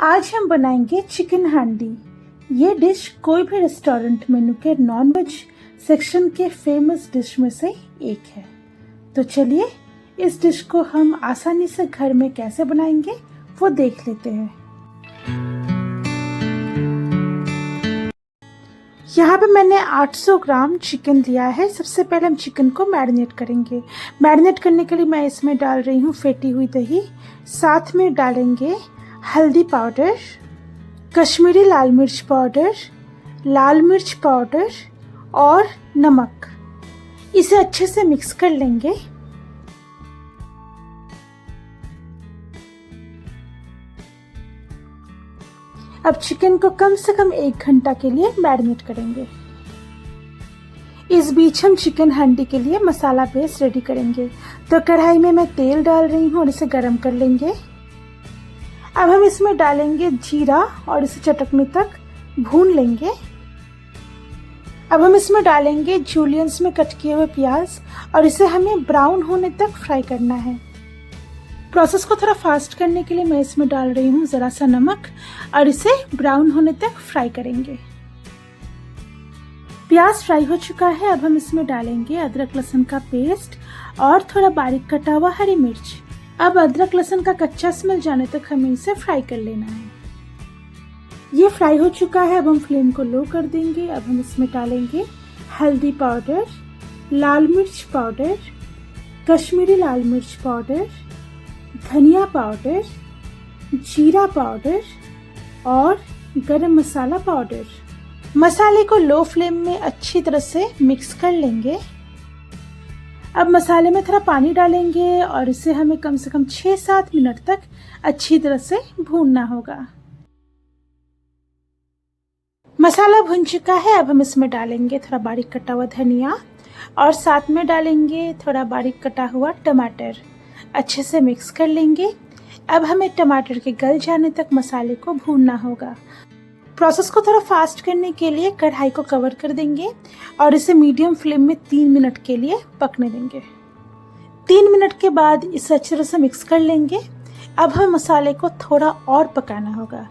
आज हम बनाएंगे चिकन हांडी। ये डिश कोई भी रेस्टोरेंट मेनू के नॉनवेज सेक्शन के फेमस डिश में से एक है। तो चलिए इस डिश को हम आसानी से घर में कैसे बनाएंगे वो देख लेते हैं। यहाँ पे मैंने 800 ग्राम चिकन लिया है। सबसे पहले हम चिकन को मैरिनेट करेंगे। मैरिनेट करने के लिए मैं इसमें डाल रही हूँ फेटी हुई दही, साथ में डालेंगे हल्दी पाउडर, कश्मीरी लाल मिर्च पाउडर, लाल मिर्च पाउडर और नमक। इसे अच्छे से मिक्स कर लेंगे। अब चिकन को कम से कम 1 घंटा के लिए मैरिनेट करेंगे। इस बीच हम चिकन हांडी के लिए मसाला पेस्ट रेडी करेंगे। तो कढ़ाई में मैं तेल डाल रही हूँ और इसे गरम कर लेंगे। अब हम इसमें डालेंगे जीरा और इसे चटकने तक भून लेंगे। अब हम इसमें डालेंगे जूलियंस में कट किए हुए प्याज और इसे हमें ब्राउन होने तक फ्राई करना है। प्रोसेस को थोड़ा फास्ट करने के लिए मैं इसमें डाल रही हूँ ज़रा सा नमक और इसे ब्राउन होने तक फ्राई करेंगे। प्याज फ्राई हो चुका है। अब हम इसमें डालेंगे अदरक लहसुन का पेस्ट और थोड़ा बारीक कटा हुआ हरी मिर्च। अब अदरक लहसुन का कच्चा स्मेल जाने तक हमें इसे फ्राई कर लेना है। ये फ्राई हो चुका है। अब हम फ्लेम को लो कर देंगे। अब हम इसमें डालेंगे हल्दी पाउडर, लाल मिर्च पाउडर, कश्मीरी लाल मिर्च पाउडर, धनिया पाउडर, जीरा पाउडर और गरम मसाला पाउडर। मसाले को लो फ्लेम में अच्छी तरह से मिक्स कर लेंगे। अब मसाले में थोड़ा पानी डालेंगे और इसे हमें कम से कम 6-7 मिनट तक अच्छी तरह से भूनना होगा। मसाला भुन चुका है। अब हम इसमें डालेंगे थोड़ा बारीक कटा हुआ धनिया और साथ में डालेंगे थोड़ा बारीक कटा हुआ टमाटर। अच्छे से मिक्स कर लेंगे। अब हमें टमाटर के गल जाने तक मसाले को भूनना होगा। प्रोसेस को थोड़ा फास्ट करने के लिए कढ़ाई को कवर कर देंगे और इसे मीडियम फ्लेम में 3 मिनट के लिए पकने देंगे। 3 मिनट के बाद इसे अच्छी तरह से मिक्स कर लेंगे। अब हमें मसाले को थोड़ा और पकाना होगा।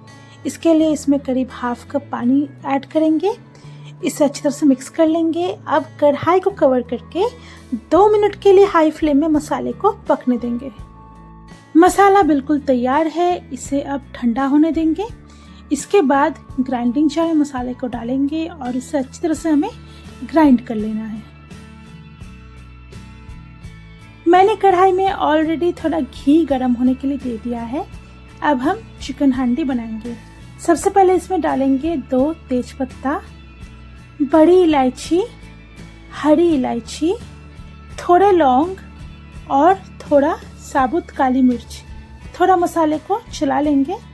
इसके लिए इसमें करीब ½ कप पानी ऐड करेंगे। इसे अच्छी तरह से मिक्स कर लेंगे। अब कढ़ाई को कवर करके 2 मिनट के लिए हाई फ्लेम में मसाले को पकने देंगे। मसाला बिल्कुल तैयार है। इसे अब ठंडा होने देंगे। इसके बाद ग्राइंडिंग जार में मसाले को डालेंगे और इसे अच्छी तरह से हमें ग्राइंड कर लेना है। मैंने कढ़ाई में ऑलरेडी थोड़ा घी गर्म होने के लिए दे दिया है। अब हम चिकन हांडी बनाएंगे। सबसे पहले इसमें डालेंगे 2 तेजपत्ता, बड़ी इलायची, हरी इलायची, थोड़े लौंग और थोड़ा साबुत काली मिर्च। थोड़ा मसाले को चला लेंगे।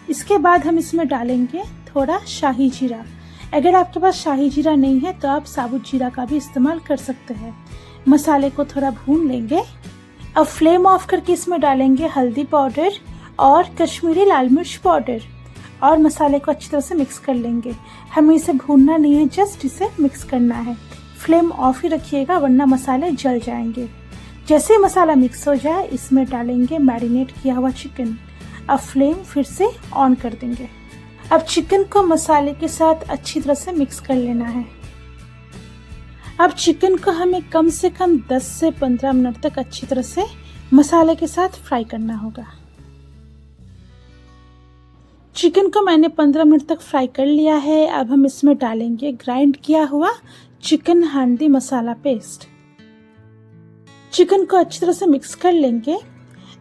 इसके बाद हम इसमें डालेंगे थोड़ा शाही जीरा। अगर आपके पास शाही जीरा नहीं है तो आप साबुत जीरा का भी इस्तेमाल कर सकते हैं। मसाले को थोड़ा भून लेंगे। अब फ्लेम ऑफ करके इसमें डालेंगे हल्दी पाउडर और कश्मीरी लाल मिर्च पाउडर और मसाले को अच्छी तरह से मिक्स कर लेंगे। हमें इसे भूनना नहीं है, जस्ट इसे मिक्स करना है। फ्लेम ऑफ ही रखिएगा वरना मसाले जल जाएंगे। जैसे ही मसाला मिक्स हो जाए इसमें डालेंगे मैरिनेट किया हुआ चिकन। अब फ्लेम फिर से ऑन कर देंगे। अब चिकन को मसाले के साथ अच्छी तरह से मिक्स कर लेना है। अब चिकन को हमें कम से कम 10 से 15 मिनट तक अच्छी तरह से मसाले के साथ फ्राई करना होगा। चिकन को मैंने 15 मिनट तक फ्राई कर लिया है। अब हम इसमें डालेंगे ग्राइंड किया हुआ चिकन हांडी मसाला पेस्ट। चिकन को अच्छी तरह से मिक्स कर लेंगे।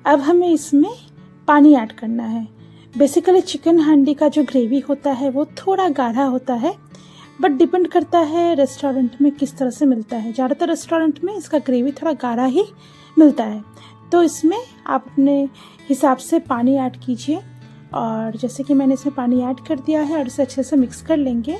अब हमें इसमें पानी ऐड करना है। बेसिकली चिकन हांडी का जो ग्रेवी होता है वो थोड़ा गाढ़ा होता है, बट डिपेंड करता है रेस्टोरेंट में किस तरह से मिलता है। ज़्यादातर रेस्टोरेंट में इसका ग्रेवी थोड़ा गाढ़ा ही मिलता है। तो इसमें आप अपने हिसाब से पानी ऐड कीजिए और जैसे कि मैंने इसमें पानी ऐड कर दिया है और इसे अच्छे से मिक्स कर लेंगे।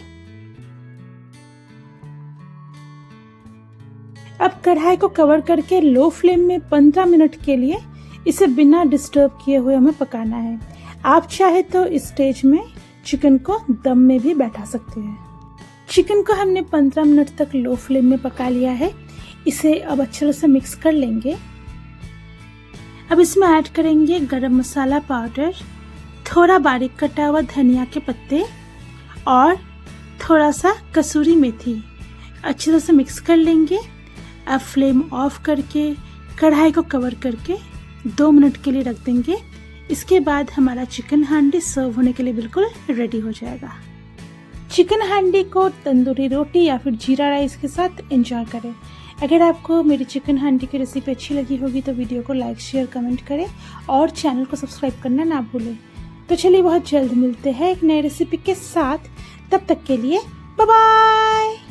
अब कढ़ाई को कवर करके लो फ्लेम में 15 मिनट के लिए इसे बिना डिस्टर्ब किए हुए हमें पकाना है। आप चाहे तो इस स्टेज में चिकन को दम में भी बैठा सकते हैं। चिकन को हमने 15 मिनट तक लो फ्लेम में पका लिया है। इसे अब अच्छे तरह से मिक्स कर लेंगे। अब इसमें ऐड करेंगे गरम मसाला पाउडर, थोड़ा बारीक कटा हुआ धनिया के पत्ते और थोड़ा सा कसूरी मेथी अच्छी तरह से मिक्स कर लेंगे। अब फ्लेम ऑफ करके कढ़ाई को कवर करके 2 मिनट के लिए रख देंगे। इसके बाद हमारा चिकन हांडी सर्व होने के लिए बिल्कुल रेडी हो जाएगा। चिकन हांडी को तंदूरी रोटी या फिर जीरा राइस के साथ एंजॉय करें। अगर आपको मेरी चिकन हांडी की रेसिपी अच्छी लगी होगी तो वीडियो को लाइक शेयर कमेंट करें और चैनल को सब्सक्राइब करना ना भूलें। तो चलिए बहुत जल्द मिलते हैं एक नई रेसिपी के साथ। तब तक के लिए बाय बाय।